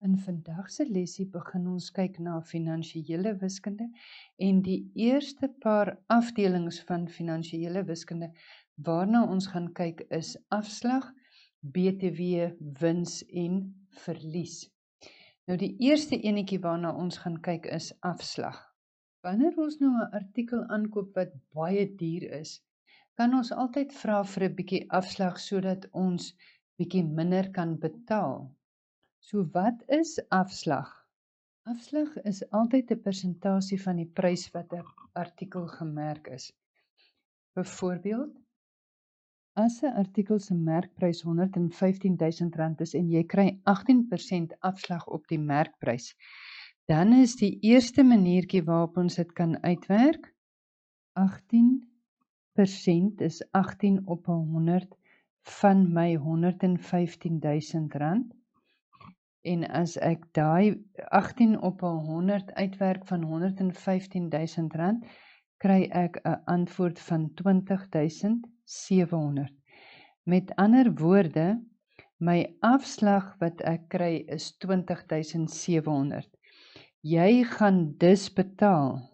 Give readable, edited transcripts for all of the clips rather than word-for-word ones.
In vandag se lesie begin ons kyk na finansiële wiskunde en die eerste paar afdelings van finansiële wiskunde waarna ons gaan kyk is afslag, BTW, wins en verlies. Nou die eerste enetjie waarna ons gaan kyk is afslag. Wanneer ons nou 'n artikel aankoop wat baie duur is, kan ons altyd vra vir 'n bietjie afslag sodat ons bietjie minder kan betaal. So wat is afslag? Afslag is altyd 'n persentasie van die prys wat 'n artikel gemerk is. Byvoorbeeld, as 'n artikel se merkprys R115,000 is en jy kry 18% afslag op die merkprys, dan is die eerste maniertjie waarop ons dit kan uitwerk, 18% is 18 op 100 van my R115,000. En as ek daai 18 op 100 uitwerk van R115,000, kry ek 'n antwoord van R20,700. Met ander woorde, my afslag wat ek kry is R20,700. Jy gaan dus betaal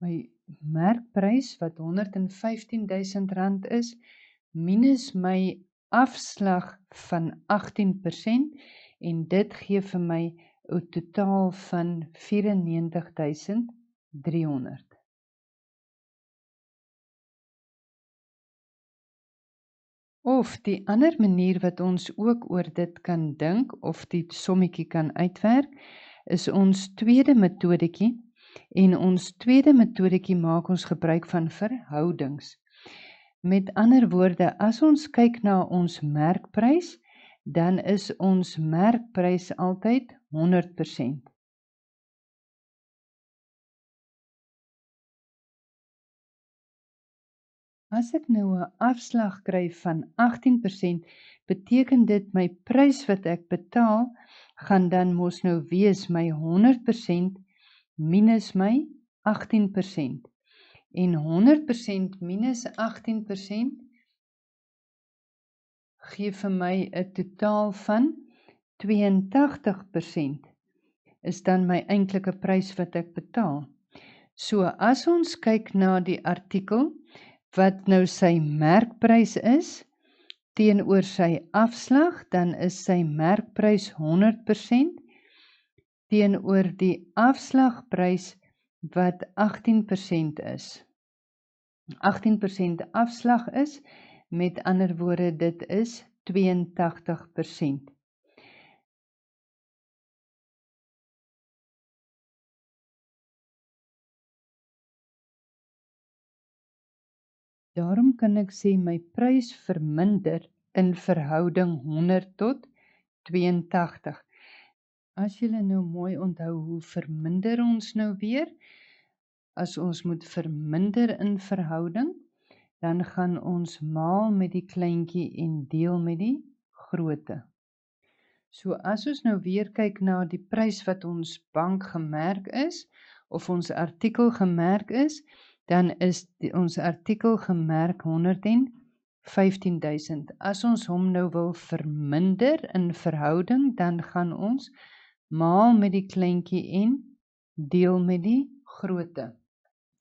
my merkprys wat R115,000 is, minus my afslag van 18% en dit gee vir my 'n totaal van R94,300. Of die ander manier wat ons ook oor dit kan dink of die sommetjie kan uitwerk, is ons tweede metodetjie. En ons tweede metodetjie maak ons gebruik van verhoudings. Met ander woorde, as ons kyk na ons merkprys, dan is ons merkprys altyd 100%. As ek nou 'n afslag kry van 18%, beteken dit my prys wat ek betaal, gaan dan mos nou wees my 100% minus my 18%. En 100% minus 18% gee vir my 'n totaal van 82% is dan my eintlike prys wat ek betaal. So as ons kyk na die artikel wat nou sy merkprys is teenoor sy afslag, dan is sy merkprys 100% teenoor die afslagprys wat 18% is. 18% afslag is, met ander woorde, dit is 82%. Daarom kan ek sê my prys verminder in verhouding 100 tot 82. As julle nou mooi onthou, hoe verminder ons nou weer? As ons moet verminder in verhouding, dan gaan ons maal met die kleintjie en deel met die grootte. So as ons nou weer kyk na die prys wat ons bank gemerk is, of ons artikel gemerk is, dan is ons artikel gemerk 115,000. As ons hom nou wil verminder in verhouding, dan gaan ons maal met die kleintjie en deel met die grootte.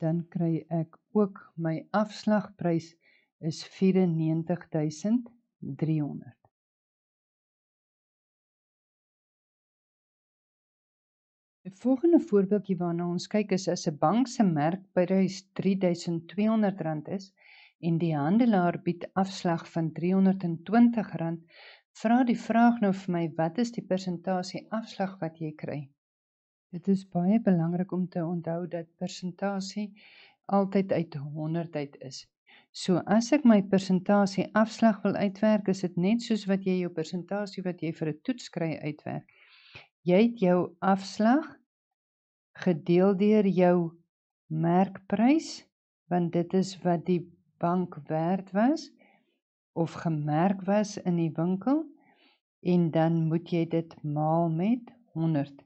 Dan kry ek ook my afslagprys is 94,300. Die volgende voorbeeldjie waarna ons kyk is as 'n bank se merkprys R3,200 is en die handelaar bied afslag van R320, vra die vraag nou vir my, wat is die persentasie afslag wat jy kry? Dit is baie belangrik om te onthou dat persentasie altyd uit 100 uit is. So as ek my persentasie afslag wil uitwerk, is dit net soos wat jy jou persentasie wat jy vir 'n toets kry uitwerk. Jy het jou afslag gedeel deur jou merkprys, want dit is wat die bank werd was, of gemerk was in die winkel, en dan moet jy dit maal met 100.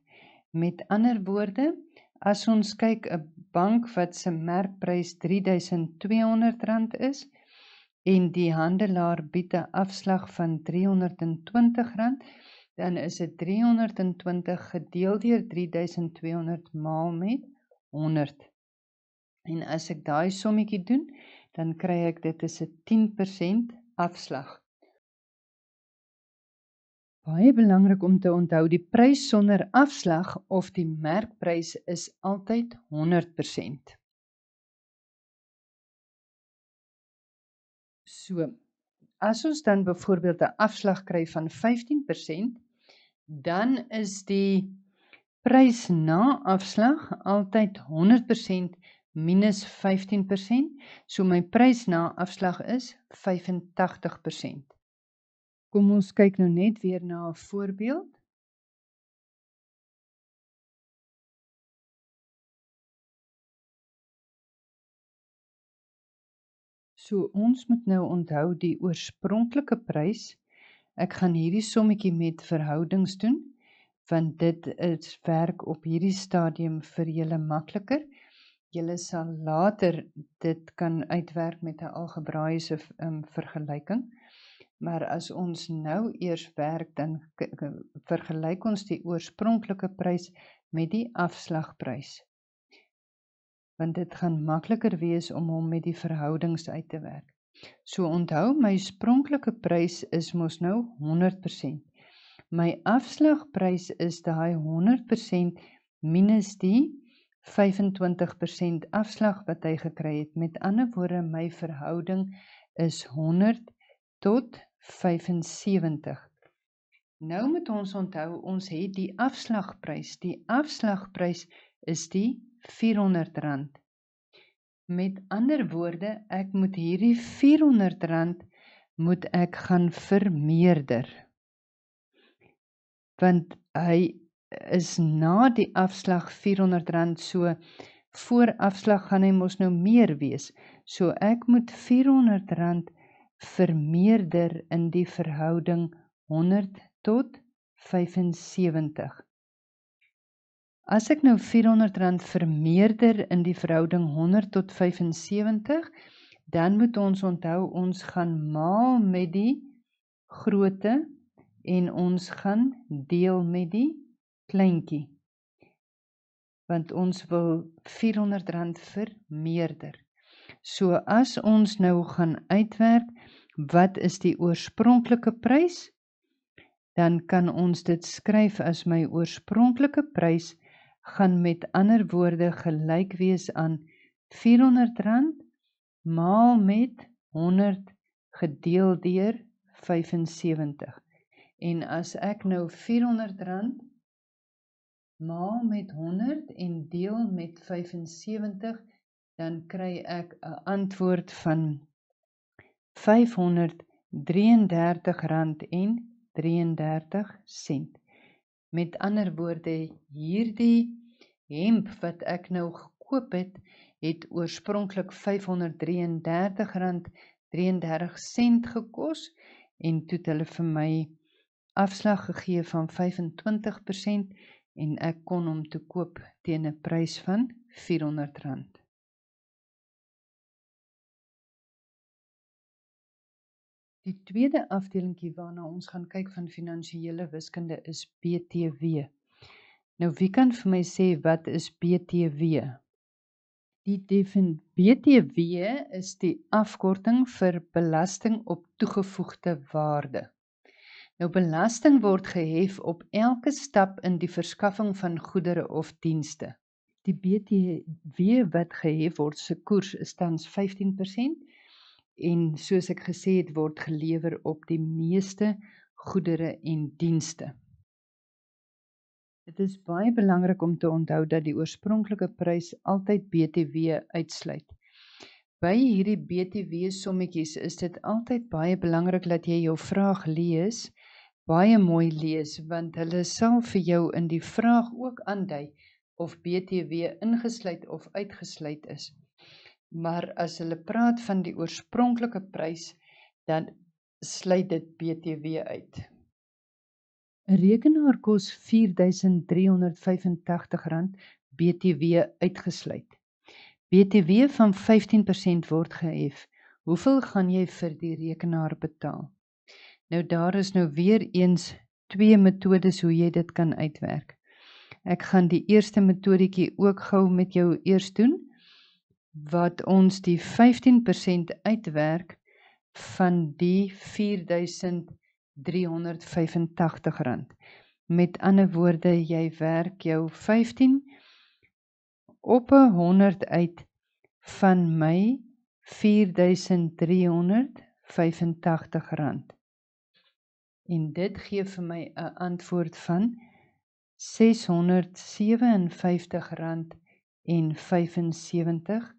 Met ander woorde, As ons kyk, 'n bank wat se merkprys R3.200 is en die handelaar bied 'n afslag van R320, dan is dit 320 gedeel deur 3.200 maal met 100. En as ek daai sommetjie doen, dan kry ek dit is 'n 10% afslag. Baie belangrik om te onthou, die prys sonder afslag of die merkprys is altyd 100%. So, as ons dan byvoorbeeld 'n afslag kry van 15%, dan is die prys na afslag altyd 100% minus 15%, so my prys na afslag is 85%. Kom ons kyk nou net weer na 'n voorbeeld. So ons moet nou onthou die oorspronklike prys. Ek gaan hierdie sommetjie met verhoudings doen, want dit is werk op hierdie stadium vir julle makliker. Julle sal later dit kan uitwerk met 'n algebraïese vergelyking. Maar as ons nou eers werk, dan vergelyk ons die oorspronklike prys met die afslagprys. Want dit gaan makliker wees om hom met die verhoudings uit te werk. So onthou, my oorspronklike prys is mos nou 100%. My afslagprys is daai 100% minus die 25% afslag wat hy gekry het. Met ander woorde, my verhouding is 100 tot 75. Nou moet ons onthou, ons het die afslagprys. Die afslagprys is die R400. Met ander woorde, ek moet hierdie R400 moet ek gaan vermeerder. Want hy is na die afslag R400, so voor afslag gaan hy mos nou meer wees. So ek moet R400 vermeerder in die verhouding 100 tot 75. As ek nou R400 vermeerder in die verhouding 100 tot 75, dan moet ons onthou, ons gaan maal met die grootte en ons gaan deel met die kleintjie. Want ons wil R400 vermeerder. So as ons nou gaan uitwerk, wat is die oorspronklike prys? Dan kan ons dit skryf as my oorspronklike prys gaan met ander woorde gelyk wees aan R400 maal met 100 gedeel deur 75. En as ek nou R400 maal met 100 en deel met 75, dan kry ek 'n antwoord van R533,33. Met ander woorde, hierdie hemp wat ek nou gekoop het, het oorspronklik R533,33 gekos en toe het hulle vir my afslag gegee van 25% en ek kon hom toe koop teen 'n prys van R400. Die tweede afdelingkie waarna ons gaan kyk van finansiële wiskunde is BTW. Nou wie kan vir my sê wat is BTW? BTW is die afkorting vir belasting op toegevoegde waarde. Nou belasting word gehef op elke stap in die verskaffing van goedere of dienste. Die BTW wat gehef word se koers is tans 15% en soos ek gesê het, word gelewer op die meeste goedere en dienste. Dit is baie belangrik om te onthou dat die oorspronklike prys altyd BTW uitsluit. By hierdie BTW sommetjies is dit altyd baie belangrik dat jy jou vraag lees, baie mooi lees, want hulle sal vir jou in die vraag ook aandui of BTW ingesluit of uitgesluit is. Maar as hulle praat van die oorspronklike prys, dan sluit dit BTW uit. 'n Rekenaar kos R4.385 BTW uitgesluit. BTW van 15% word gehef. Hoeveel gaan jy vir die rekenaar betaal? Nou daar is nou weer eens 2 metodes hoe jy dit kan uitwerk. Ek gaan die eerste metodetjie ook gou met jou eers doen, wat ons die 15% uitwerk van die R4.385. Met ander woorde, jy werk jou 15 op 100 uit van my R4.385. En dit gee vir my 'n antwoord van R657.75.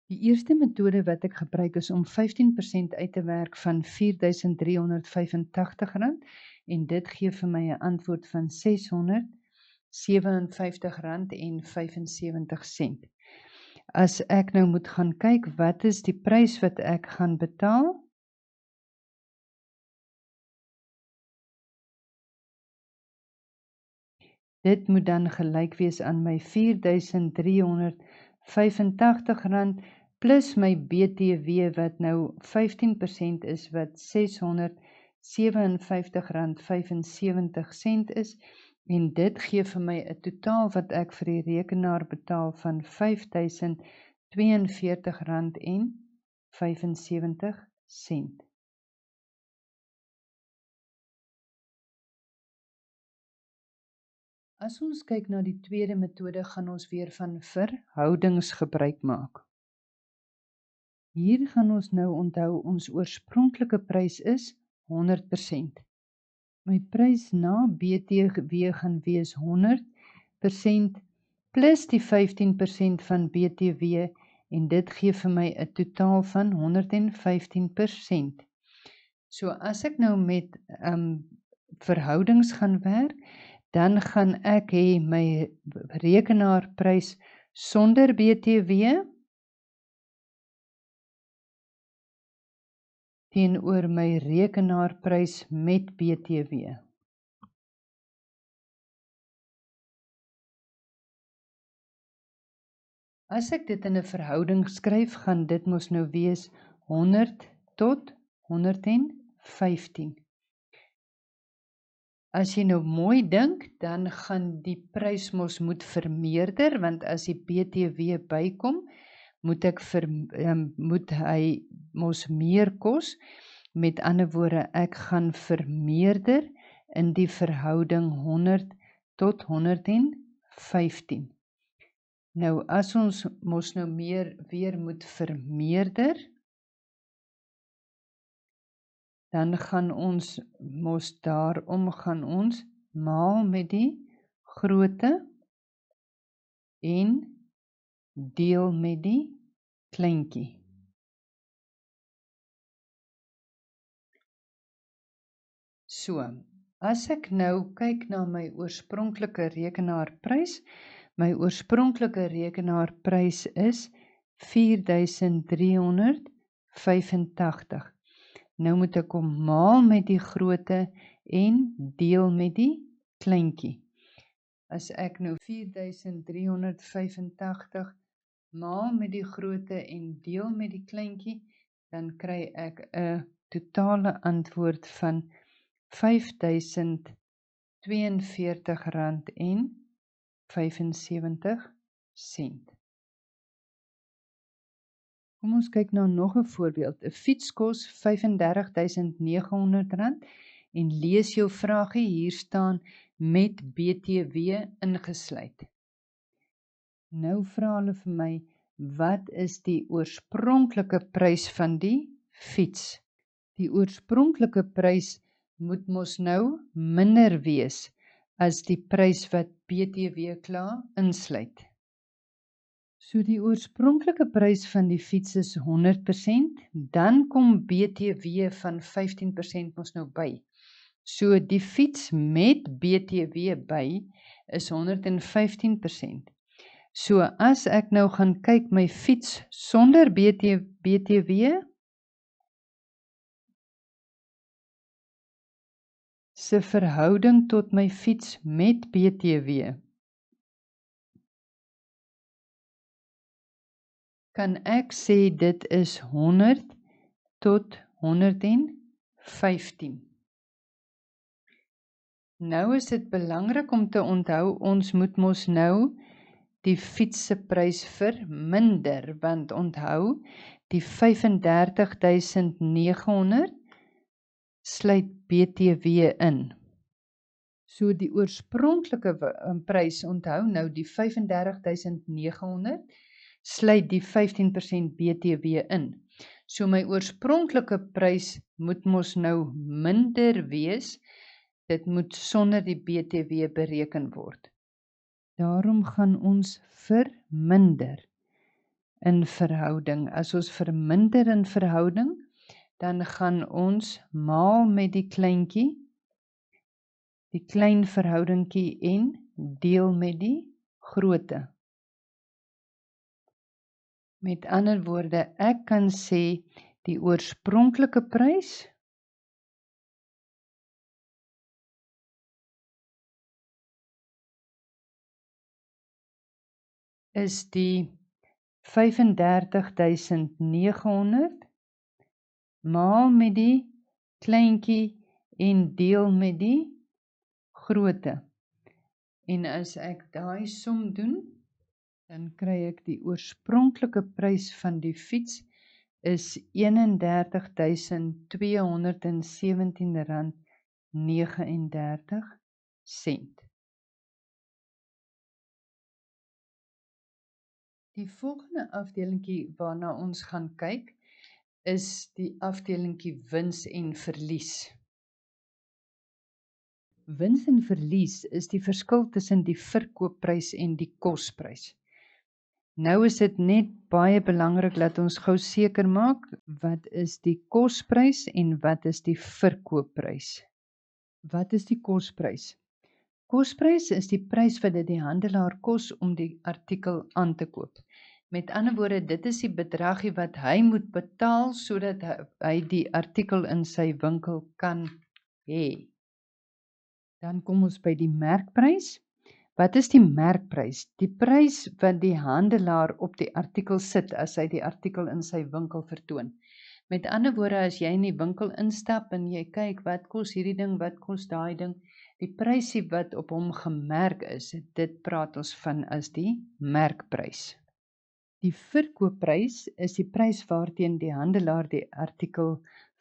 Die eerste metode wat ek gebruik is om 15% uit te werk van R4.385 en dit gee vir my 'n antwoord van R657.75. As ek nou moet gaan kyk wat is die prys wat ek gaan betaal? Dit moet dan gelyk wees aan my R4.385 plus my BTW wat nou 15% is wat R657.75 is en dit gee vir my 'n totaal wat ek vir die rekenaar betaal van R5.042.75. As ons kyk na die tweede metode, gaan ons weer van verhoudings gebruik maak. Hier gaan ons nou onthou ons oorspronklike prys is 100%. My prys na BTW gaan wees 100% plus die 15% van BTW en dit gee vir my 'n totaal van 115%. So as ek nou met verhoudings gaan werk, dan gaan ek hê my rekenaarprys sonder BTW teenoor my rekenaarprys met BTW. As ek dit in 'n verhouding skryf, gaan dit mos nou wees 100 tot 115. As jy nou mooi dink, dan gaan die prys mos moet vermeerder, want as die BTW bykom, moet hy mos meer kos. Met ander woorde, ek gaan vermeerder in die verhouding 100 tot 115. Nou, as ons mos nou weer moet vermeerder, dan gaan ons mos daarom gaan ons maal met die grootte en deel met die kleintjie. So, as ek nou kyk na my oorspronklike rekenaarprys, my oorspronklike rekenaarprys is R4.385. Nou moet ek hom maal met die grootte en deel met die kleintjie. As ek nou 4.385 maal met die grootte en deel met die kleintjie, dan kry ek 'n totale antwoord van R5.042.75. Kom ons kyk na nog 'n voorbeeld. 'n Fiets kos R35.900 en lees jou vragie, hier staan met BTW ingesluit. Nou vra hulle vir my, wat is die oorspronklike prys van die fiets? Die oorspronklike prys moet mos nou minder wees as die prys wat BTW klaar insluit. So die oorspronklike prys van die fiets is 100%, dan kom BTW van 15% mos nou by. So die fiets met BTW by is 115%. So as ek nou gaan kyk my fiets sonder BTW, se verhouding tot my fiets met BTW, kan ek sê dit is 100 tot 115. Nou is dit belangrik om te onthou, ons moet mos nou die fiets se prys verminder, want onthou, die 35.900 sluit BTW in. So die oorspronklike prys, onthou nou die 35.900 sluit die 15% BTW in. So my oorspronklike prys moet mos nou minder wees, dit moet sonder die BTW bereken word. Daarom gaan ons verminder in verhouding. As ons verminder in verhouding, dan gaan ons maal met die kleintjie, die klein verhoudingkie en deel met die grootte. Met ander woorde, ek kan sê die oorspronklike prys is die 35.900 maal met die kleintjie en deel met die grootte. En as ek daai som doen, dan kry ek die oorspronklike prys van die fiets is R31.217,39. Die volgende afdelingkie waarna ons gaan kyk, is die afdelingkie wins en verlies. Wins en verlies is die verskil tussen die verkoopprys en die kosprys. Nou is dit net baie belangrik dat ons gou seker maak, wat is die kosprys en wat is die verkoopprys? Wat is die kosprys? Kosprys is die prys wat dit die handelaar kos om die artikel aan te koop. Met ander woorde, dit is die bedragie wat hy moet betaal sodat hy die artikel in sy winkel kan hê. Dan kom ons by die merkprys. Wat is die merkprys? Die prys wat die handelaar op die artikel sit as hy die artikel in sy winkel vertoon. Met ander woorde, as jy in die winkel instap en jy kyk wat kos hierdie ding, wat kos daai ding, die prysie wat op hom gemerk is, dit praat ons van as die merkprys. Die verkoopprys is die prys waarteen die handelaar die artikel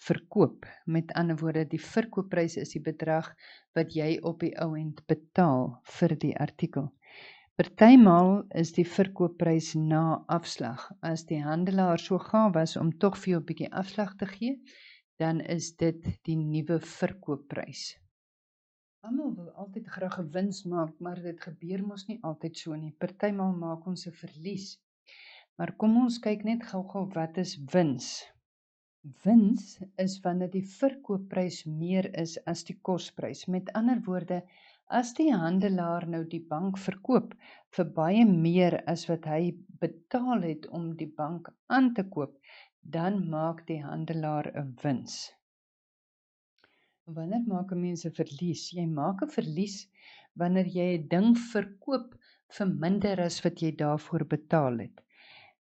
verkoop. Met ander woorde, die verkoopprys is die bedrag wat jy op die ouend betaal vir die artikel. Partymaal is die verkoopprys na afslag. As die handelaar so gaaf was om tog vir jou 'n bietjie afslag te gee, dan is dit die nuwe verkoopprys. Almal wil altyd graag 'n wins maak, maar dit gebeur mos nie altyd so nie. Partymaal maak ons 'n verlies. Maar kom ons kyk net gou-gou wat is wins. Wins is wanneer die verkoopprys meer is as die kosprys. Met ander woorde, as die handelaar nou die bank verkoop vir baie meer as wat hy betaal het om die bank aan te koop, dan maak die handelaar 'n wins. Wanneer maak 'n mens 'n verlies? Jy maak 'n verlies wanneer jy 'n ding verkoop vir minder as wat jy daarvoor betaal het.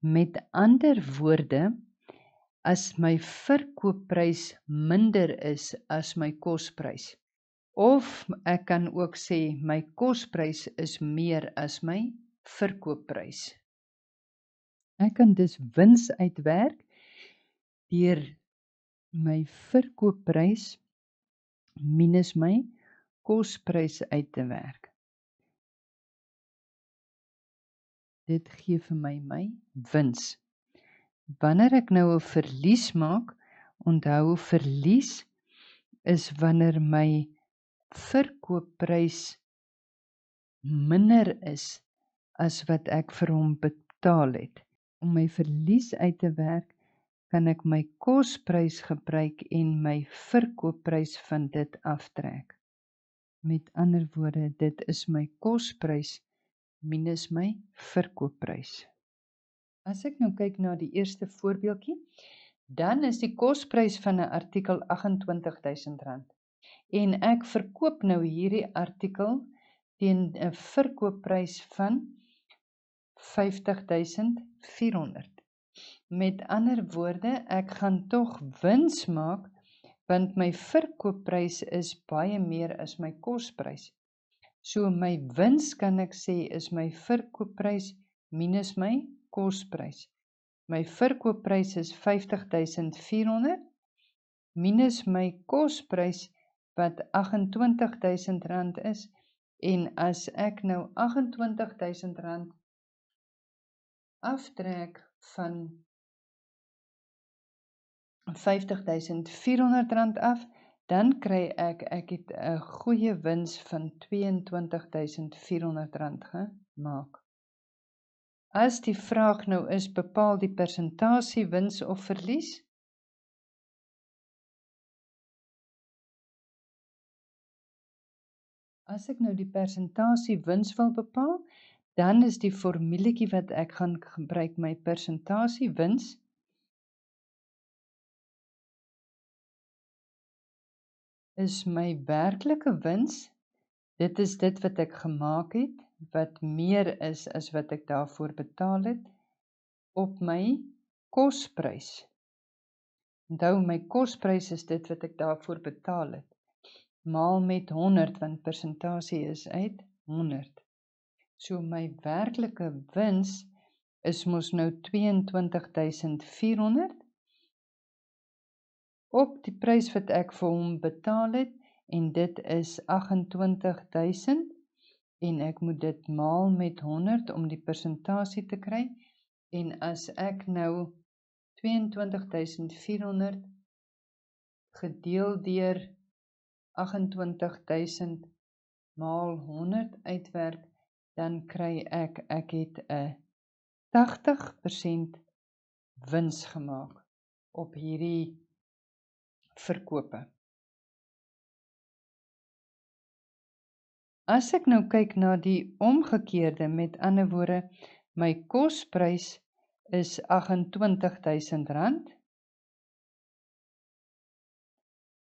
Met ander woorde, as my verkoopprys minder is as my kosprys, of ek kan ook sê my kosprys is meer as my verkoopprys. Ek kan dus wins uitwerk deur my verkoopprys minus my kosprys uit te werk. Dit gee vir my wins. Wanneer ek nou 'n verlies maak, onthou verlies is wanneer my verkoopprys minder is as wat ek vir hom betaal het. Om my verlies uit te werk, kan ek my kosprys gebruik en my verkoopprys van dit aftrek. Met ander woorde, dit is my kosprys minus my verkoopprys. As ek nou kyk na die eerste voorbeeldjie, dan is die kosprys van 'n artikel R28.000 en ek verkoop nou hierdie artikel teen 'n verkoopprys van R50.400. Met ander woorde, ek gaan tog wins maak, want my verkoopprys is baie meer as my kosprys. So my wins kan ek sê is my verkoopprys minus my kosprys. My verkoopprys is R50.400 minus my kosprys wat R28.000 is. En as ek nou R28.000 aftrek van R50.400 af, dan kry ek het 'n goeie wins van R22.400 gemaak. As die vraag nou is, bepaal die persentasie wins of verlies? As ek nou die persentasie wins wil bepaal, dan is die formuletjie wat ek gaan gebruik, my persentasie wins is my werklike wins. Dit is dit wat ek gemaak het, wat meer is as wat ek daarvoor betaal het, op my kosprys. Onthou, my kosprys is dit wat ek daarvoor betaal het, maal met 100, want persentasie is uit 100. So my werklike wins is mos nou R22.400 op die prys wat ek vir hom betaal het, en dit is R28.000, en ek moet dit maal met 100 om die persentasie te kry, en as ek nou R22.400 gedeel deur 28.000 maal 100 uitwerk, dan kry ek het 'n 80% wins gemaak op hierdie verkope. As ek nou kyk na die omgekeerde, met ander woorde, my kosprys is R28.000,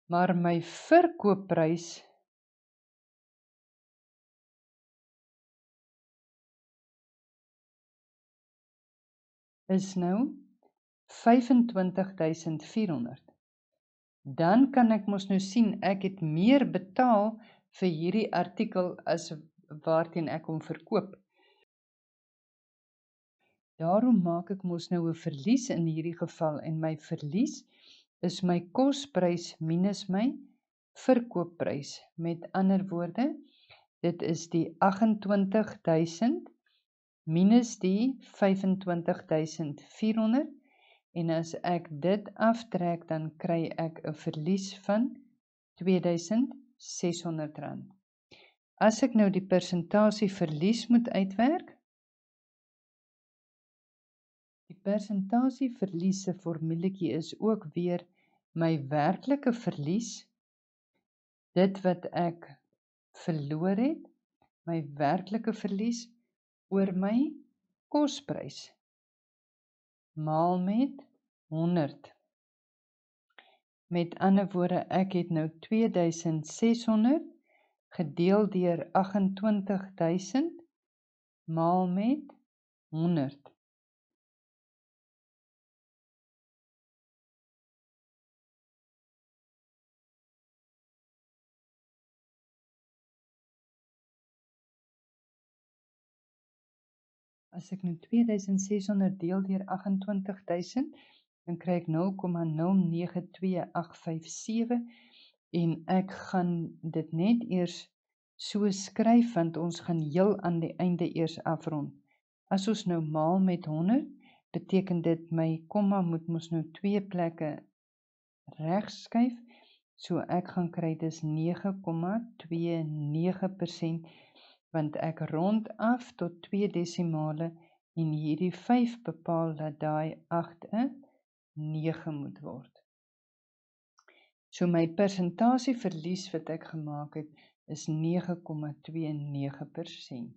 maar my verkoopprys is nou R25.400. Dan kan ek mos nou sien, ek het meer betaal vir hierdie artikel as waarteen ek hom verkoop. Daarom maak ek mos nou 'n verlies in hierdie geval, en my verlies is my kosprys minus my verkoopprys. Met ander woorde, dit is die 28.000 minus die 25.400, en as ek dit aftrek, dan kry ek 'n verlies van R2.600. As ek nou die persentasie verlies moet uitwerk, die persentasie verlies se formuletjie is ook weer my werklike verlies, dit wat ek verloor het, my werklike verlies oor my kosprys, maal met 100. Met ander woorde, ek het nou 2.600 gedeel deur 28.000 maal met 100. As ek nou 2.600 deel deur 28.000, dan kry ek 0,092857, en ek gaan dit net eers so skryf, want ons gaan heel aan die einde eers afrond. As ons nou maal met 100, beteken dit my komma moet mos nou 2 plekke regs skuif, so ek gaan kry dis 9,29%, want ek rond af tot 2 desimale, en hierdie 5 bepaal dat daai 8 'n 9 moet word. So my persentasie verlies wat ek gemaak het, is 9,29%.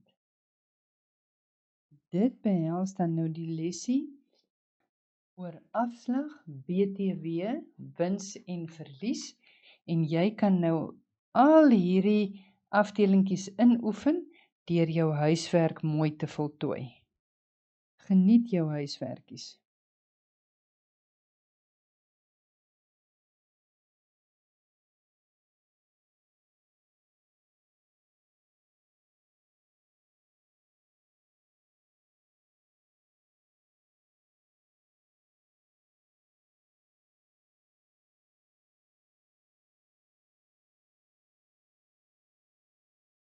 Dit behels dan nou die lesie oor afslag, BTW, wins en verlies, en jy kan nou al hierdie afdelingkies inoefen deur jou huiswerk mooi te voltooi. Geniet jou huiswerkies.